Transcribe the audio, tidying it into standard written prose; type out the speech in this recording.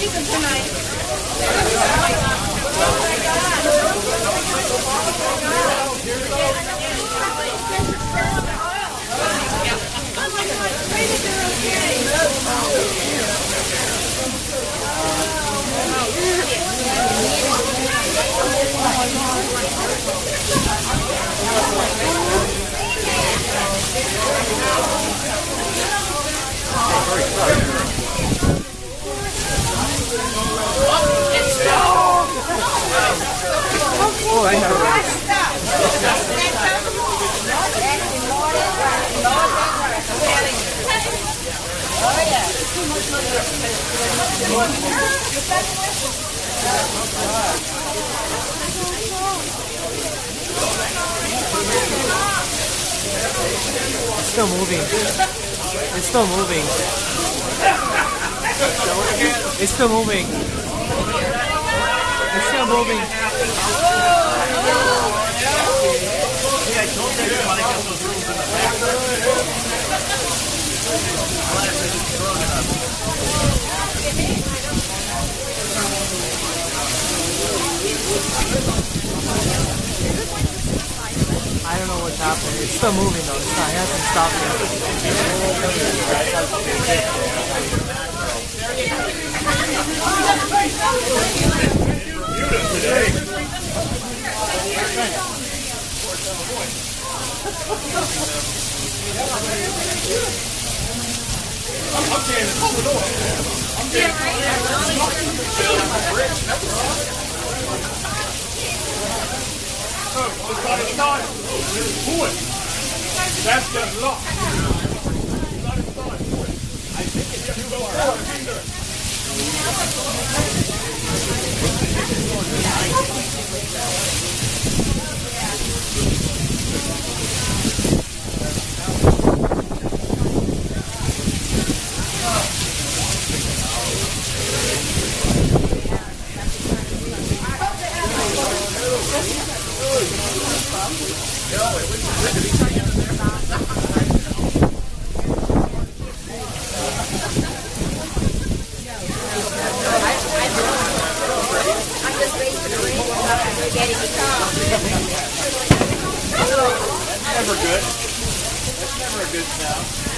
sleeping tonight. Oh, I know. It's still moving. It's still moving. It's still moving. It's still moving. I told you I want to get those rooms in the back. I don't know what's happening. It's still moving though. It's not, it hasn't stopped That's just luck. I think if you go forward, never good. That's never a good sound.